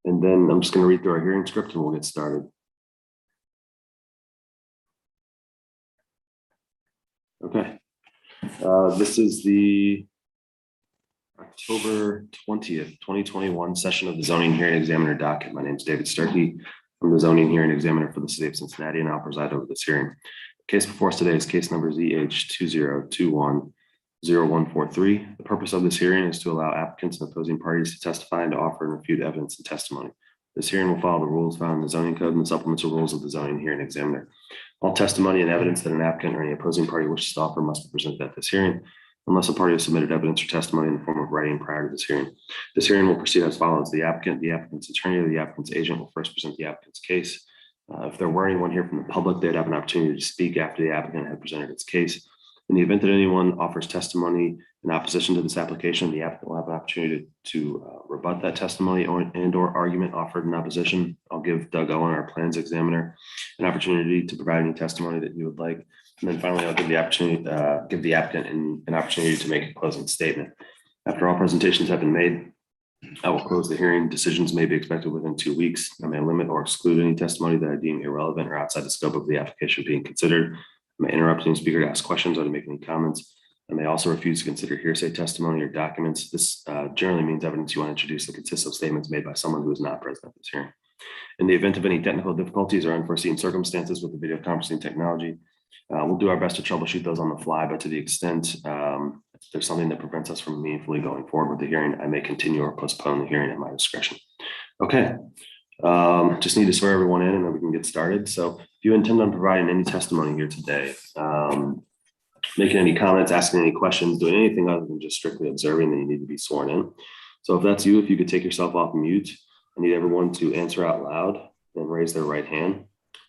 And then I'm just going to read through our hearing script and we'll get started. Okay. This is the October 20th, 2021 session of the Zoning Hearing Examiner docket. My name is David Starkey. I'm the Zoning Hearing Examiner for the City of Cincinnati, and I'll preside over this hearing. The case before us today is case number ZH20210143. The purpose of this hearing is to allow applicants and opposing parties to testify and to offer and refute evidence and testimony. This hearing will follow the rules found in the zoning code and the supplemental rules of the Zoning Hearing Examiner. All testimony and evidence that an applicant or any opposing party wishes to offer must be presented at this hearing, unless a party has submitted evidence or testimony in the form of writing prior to this hearing. This hearing will proceed as follows. The applicant's attorney, or the applicant's agent will first present the applicant's case. If there were anyone here from the public, they'd have an opportunity to speak after the applicant had presented its case. In the event that anyone offers testimony in opposition to this application, the applicant will have an opportunity to rebut that testimony or argument offered in opposition. I'll give Doug Owen, our plans examiner, an opportunity to provide any testimony that you would like. And then finally, I'll give the applicant an opportunity to make a closing statement. After all presentations have been made, I will close the hearing. Decisions may be expected within 2 weeks. I may limit or exclude any testimony that I deem irrelevant or outside the scope of the application being considered. I may interrupt any speaker to ask questions or to make any comments. I may also refuse to consider hearsay testimony or documents. This generally means evidence you want to introduce that consists of statements made by someone who is not present at this hearing. In the event of any technical difficulties or unforeseen circumstances with the video conferencing technology, we'll do our best to troubleshoot those on the fly, but to the extent there's something that prevents us from meaningfully going forward with the hearing, I may continue or postpone the hearing at my discretion. Okay, just need to swear everyone in and then we can get started. So if you intend on providing any testimony here today, making any comments, asking any questions, doing anything other than just strictly observing, then you need to be sworn in. So if that's you, if you could take yourself off mute, I need everyone to answer out loud and raise their right hand.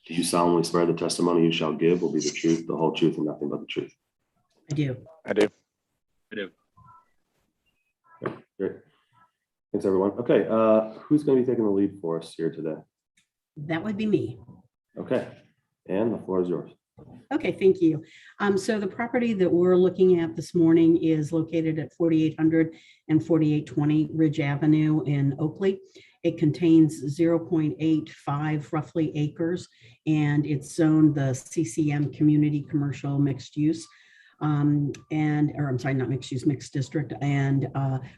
Do you solemnly swear the testimony you shall give will be the truth, the whole truth, and nothing but the truth? I do. I do. I do. Okay, great. Thanks, everyone. Okay, who's going to be taking the lead for us here today? That would be me. Okay, and the floor is yours. Okay, thank you. So the property that we're looking at this morning is located at 4800 and 4820 Ridge Avenue in Oakley. It contains 0.85 roughly acres, and it's zoned the CCM community commercial mixed use. Mixed district. And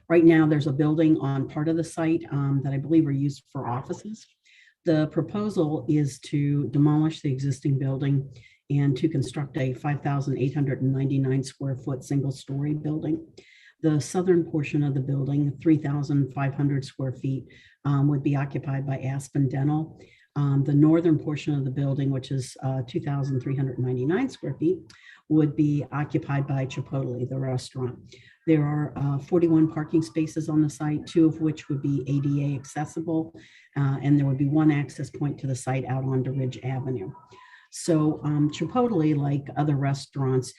right now there's a building on part of the site that I believe are used for offices. The proposal is to demolish the existing building and to construct a 5,899 square foot single story building. The southern portion of the building, 3,500 square feet, would be occupied by Aspen Dental. The northern portion of the building, which is 2,399 square feet, would be occupied by Chipotle, the restaurant. There are 41 parking spaces on the site, 2 of which would be ADA accessible, and there would be 1 access point to the site out onto Ridge Avenue. So Chipotle, like other restaurants,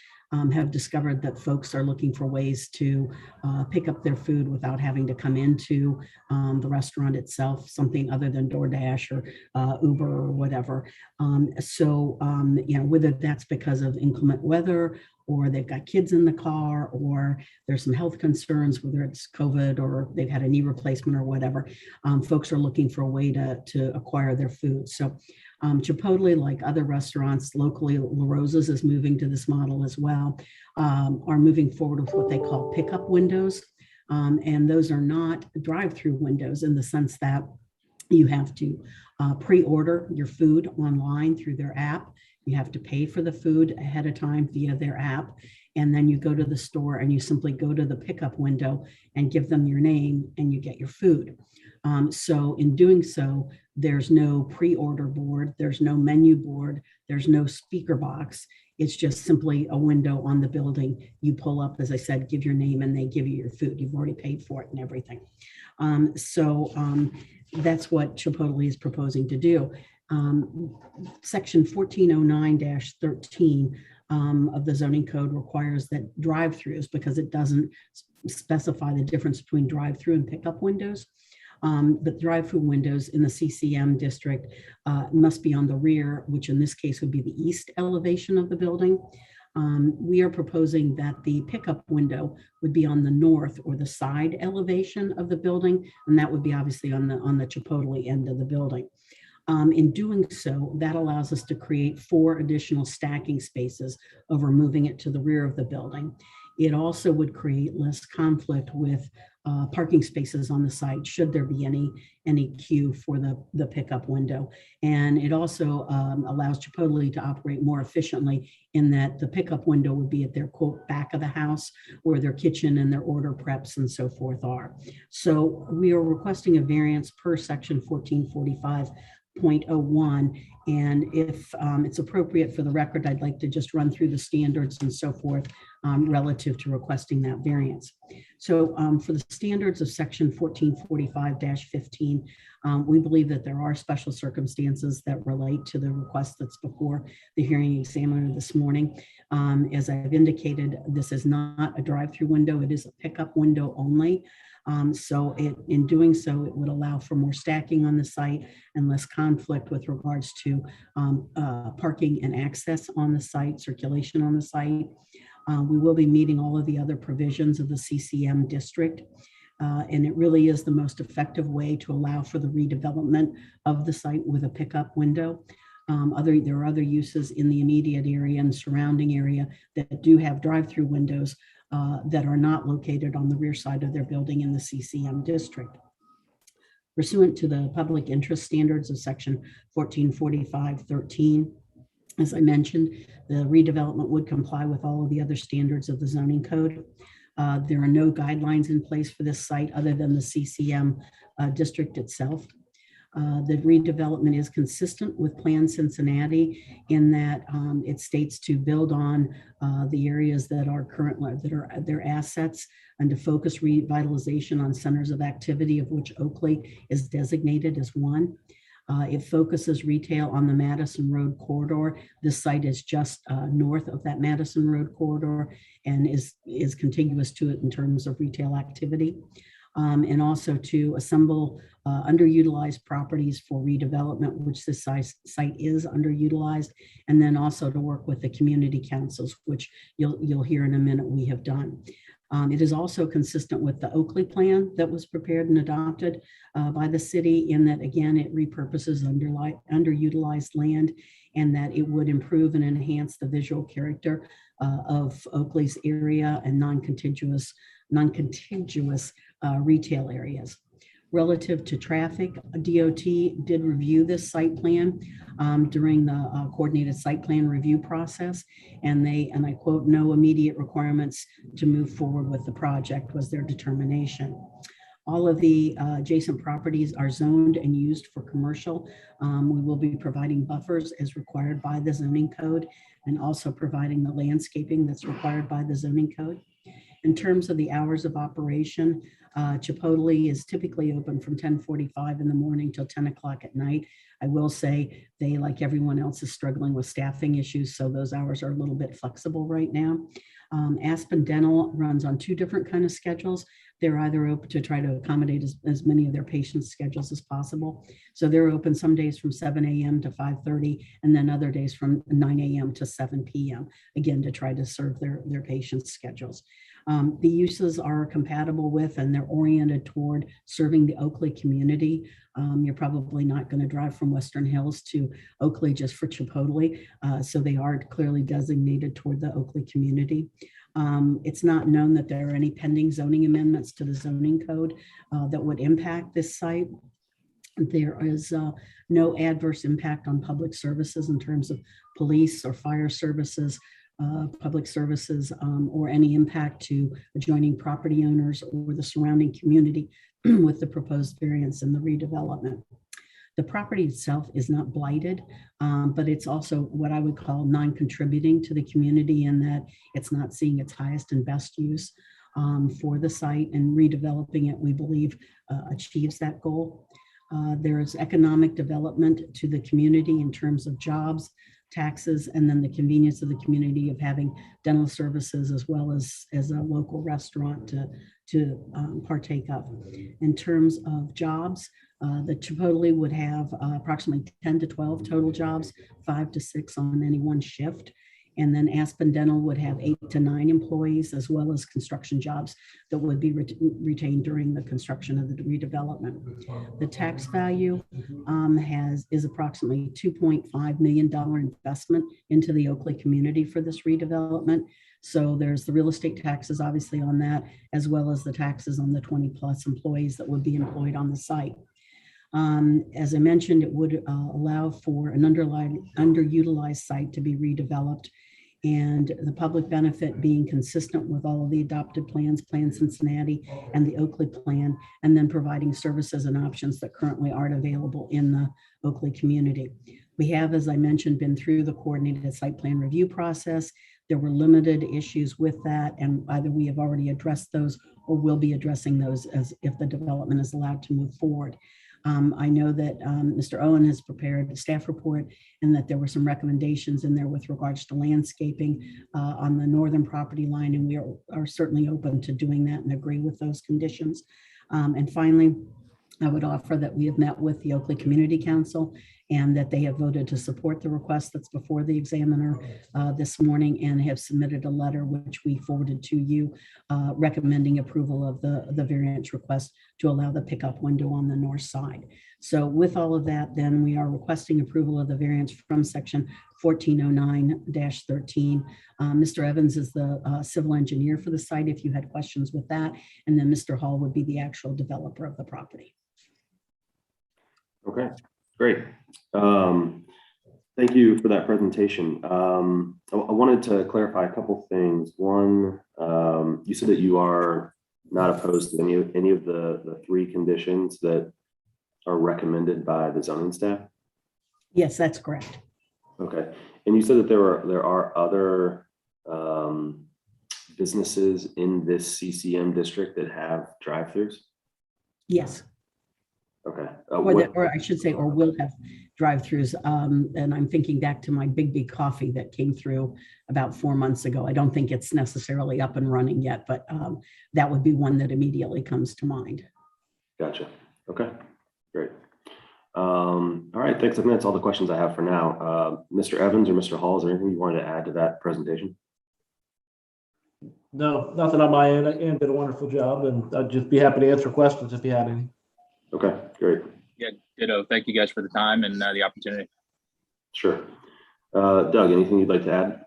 have discovered that folks are looking for ways to pick up their food without having to come into the restaurant itself, something other than DoorDash or Uber or whatever. Whether that's because of inclement weather or they've got kids in the car or there's some health concerns, whether it's COVID or they've had a knee replacement or whatever, folks are looking for a way to acquire their food. So Chipotle, like other restaurants locally, La Rosa's is moving to this model as well, are moving forward with what they call pickup windows. And those are not drive-through windows in the sense that you have to pre-order your food online through their app. You have to pay for the food ahead of time via their app. And then you go to the store and you simply go to the pickup window and give them your name and you get your food. So in doing so, there's no pre-order board, there's no menu board, there's no speaker box. It's just simply a window on the building. You pull up, as I said, give your name and they give you your food. You've already paid for it and everything. That's what Chipotle is proposing to do. Section 1409-13 of the zoning code requires that drive-throughs, because it doesn't specify the difference between drive-through and pickup windows. But drive-through windows in the CCM district must be on the rear, which in this case would be the east elevation of the building. We are proposing that the pickup window would be on the north or the side elevation of the building, and that would be obviously on the Chipotle end of the building. In doing so, that allows us to create 4 additional stacking spaces over moving it to the rear of the building. It also would create less conflict with parking spaces on the site, should there be any queue for the pickup window. And it also allows Chipotle to operate more efficiently in that the pickup window would be at their quote back of the house where their kitchen and their order preps and so forth are. So we are requesting a variance per section 1445.01. And if it's appropriate for the record, I'd like to just run through the standards and so forth relative to requesting that variance. So for the standards of section 1445-15, we believe that there are special circumstances that relate to the request that's before the hearing examiner this morning. As I've indicated, this is not a drive-through window, it is a pickup window only. So in doing so, it would allow for more stacking on the site and less conflict with regards to parking and access on the site, circulation on the site. We will be meeting all of the other provisions of the CCM district. And it really is the most effective way to allow for the redevelopment of the site with a pickup window. There are other uses in the immediate area and surrounding area that do have drive-through windows that are not located on the rear side of their building in the CCM district. Pursuant to the public interest standards of section 1445.13, as I mentioned, the redevelopment would comply with all of the other standards of the zoning code. There are no guidelines in place for this site other than the CCM district itself. The redevelopment is consistent with Plan Cincinnati in that it states to build on the areas that are currently their assets and to focus revitalization on centers of activity, of which Oakley is designated as one. It focuses retail on the Madison Road corridor. This site is just north of that Madison Road corridor and is contiguous to it in terms of retail activity. And also to assemble underutilized properties for redevelopment, which this site is underutilized, and then also to work with the community councils, which you'll hear in a minute we have done. It is also consistent with the Oakley plan that was prepared and adopted by the city in that, again, it repurposes underutilized land and that it would improve and enhance the visual character of Oakley's area and non-contiguous retail areas. Relative to traffic, DOT did review this site plan during the coordinated site plan review process, and I quote, "no immediate requirements to move forward with the project" was their determination. All of the adjacent properties are zoned and used for commercial. We will be providing buffers as required by the zoning code and also providing the landscaping that's required by the zoning code. In terms of the hours of operation, Chipotle is typically open from 10:45 in the morning till 10 o'clock at night. I will say they, like everyone else, is struggling with staffing issues, so those hours are a little bit flexible right now. Aspen Dental runs on 2 different kind of schedules. They're either open to try to accommodate as many of their patients' schedules as possible. So they're open some days from 7 a.m. to 5:30, and then other days from 9 a.m. to 7 p.m., again, to try to serve their patients' schedules. The uses are compatible with and they're oriented toward serving the Oakley community. You're probably not going to drive from Western Hills to Oakley just for Chipotle, so they are clearly designated toward the Oakley community. It's not known that there are any pending zoning amendments to the zoning code that would impact this site. There is no adverse impact on public services in terms of police or fire services, public services, or any impact to adjoining property owners or the surrounding community with the proposed variance and the redevelopment. The property itself is not blighted, but it's also what I would call non-contributing to the community in that it's not seeing its highest and best use for the site, and redeveloping it, we believe, achieves that goal. There is economic development to the community in terms of jobs, taxes, and then the convenience of the community of having dental services as well as a local restaurant to partake of. In terms of jobs, the Chipotle would have approximately 10 to 12 total jobs, 5 to 6 on any one shift. And then Aspen Dental would have 8 to 9 employees, as well as construction jobs that would be retained during the construction of the redevelopment. The tax value is approximately $2.5 million investment into the Oakley community for this redevelopment. So there's the real estate taxes, obviously, on that, as well as the taxes on the 20 plus employees that would be employed on the site. As I mentioned, it would allow for an underutilized site to be redeveloped, and the public benefit being consistent with all of the adopted plans, Plan Cincinnati and the Oakley plan, and then providing services and options that currently aren't available in the Oakley community. We have, as I mentioned, been through the coordinated site plan review process. There were limited issues with that, and either we have already addressed those or will be addressing those as if the development is allowed to move forward. I know that Mr. Owen has prepared a staff report and that there were some recommendations in there with regards to landscaping on the northern property line, and we are certainly open to doing that and agree with those conditions. And finally, I would offer that we have met with the Oakley Community Council and that they have voted to support the request that's before the examiner this morning, and have submitted a letter which we forwarded to you recommending approval of the variance request to allow the pickup window on the north side. So with all of that, then we are requesting approval of the variance from section 1409-13. Mr. Evans is the civil engineer for the site if you had questions with that, and then Mr. Hall would be the actual developer of the property. Okay, great. Thank you for that presentation. I wanted to clarify a couple things. One, you said that you are not opposed to any of the 3 conditions that are recommended by the zoning staff? Yes, that's correct. Okay, and you said that there are other businesses in this CCM district that have drive-throughs? Yes. Okay. Or I should say, or will have drive-throughs. And I'm thinking back to my Big B Coffee that came through about 4 months ago. I don't think it's necessarily up and running yet, but that would be one that immediately comes to mind. Gotcha. Okay, great. All right, thanks. I think that's all the questions I have for now. Mr. Evans or Mr. Hall, is there anything you wanted to add to that presentation? No, nothing on my end. Ann did a wonderful job, and I'd just be happy to answer questions if you had any. Okay, great. Yeah, ditto. Thank you guys for the time and the opportunity. Sure. Doug, anything you'd like to add?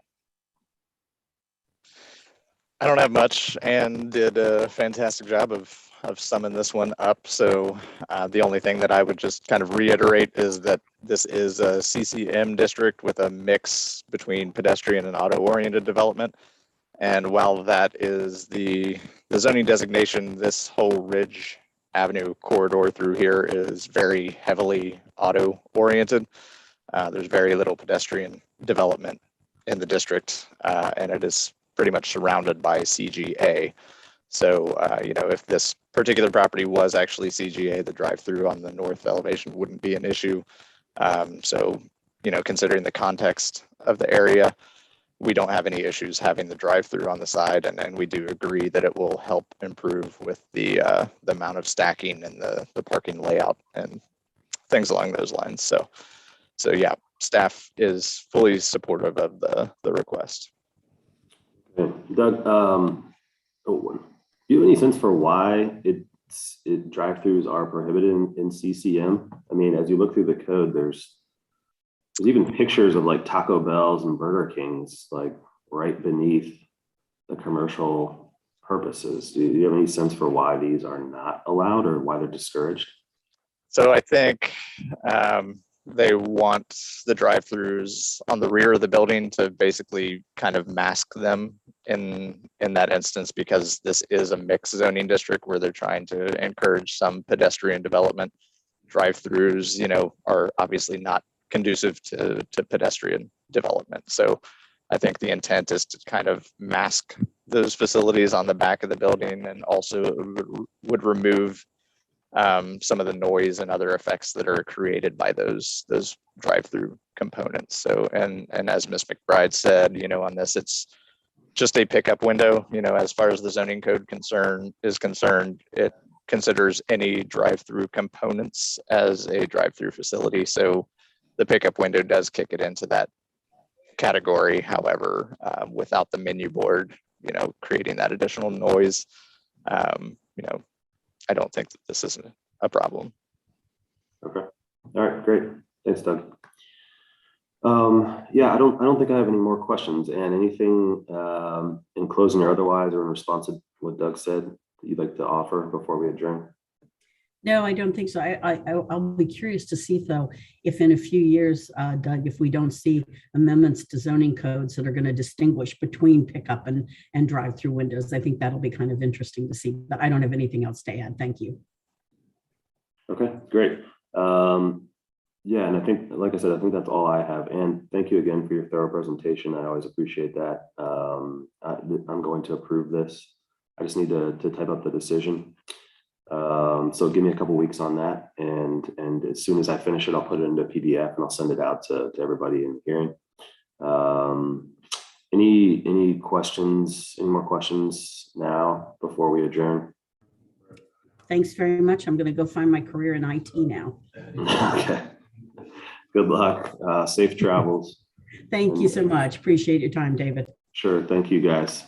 I don't have much. Ann did a fantastic job of summing this one up. So the only thing that I would just kind of reiterate is that this is a CCM district with a mix between pedestrian and auto-oriented development. And while that is the zoning designation, this whole Ridge Avenue corridor through here is very heavily auto-oriented. There's very little pedestrian development in the district, and it is pretty much surrounded by CGA. So, if this particular property was actually CGA, the drive-through on the north elevation wouldn't be an issue. So, considering the context of the area, we don't have any issues having the drive-through on the side, and we do agree that it will help improve with the amount of stacking and the parking layout and things along those lines. So yeah, staff is fully supportive of the request. Okay. Doug, do you have any sense for why drive-throughs are prohibited in CCM? I mean, as you look through the code, there's even pictures of like Taco Bells and Burger Kings, like right beneath the commercial purposes. Do you have any sense for why these are not allowed or why they're discouraged? So I think they want the drive-throughs on the rear of the building to basically kind of mask them in that instance, because this is a mixed zoning district where they're trying to encourage some pedestrian development. Drive-throughs, are obviously not conducive to pedestrian development. So I think the intent is to kind of mask those facilities on the back of the building, and also would remove some of the noise and other effects that are created by those drive-through components. So, and as Ms. McBride said, on this, it's just a pickup window. As far as the zoning code is concerned, it considers any drive-through components as a drive-through facility. So the pickup window does kick it into that category. However, without the menu board, creating that additional noise, I don't think that this is a problem. Okay. All right, great. Thanks, Doug. Yeah, I don't think I have any more questions. And anything in closing or otherwise, or in response to what Doug said, that you'd like to offer before we adjourn? No, I don't think so. I'll be curious to see, though, if in a few years, Doug, if we don't see amendments to zoning codes that are going to distinguish between pickup and drive-through windows. I think that'll be kind of interesting to see, but I don't have anything else to add. Thank you. Okay, great. Yeah, and I think, like I said, I think that's all I have. And thank you again for your thorough presentation. I always appreciate that. I'm going to approve this. I just need to type up the decision. So give me a couple weeks on that, and as soon as I finish it, I'll put it into PDF and I'll send it out to everybody in the hearing. Any questions? Any more questions now before we adjourn? Thanks very much. I'm going to go find my career in IT now. Okay. Good luck. Safe travels. Thank you so much. Appreciate your time, David. Sure. Thank you, guys.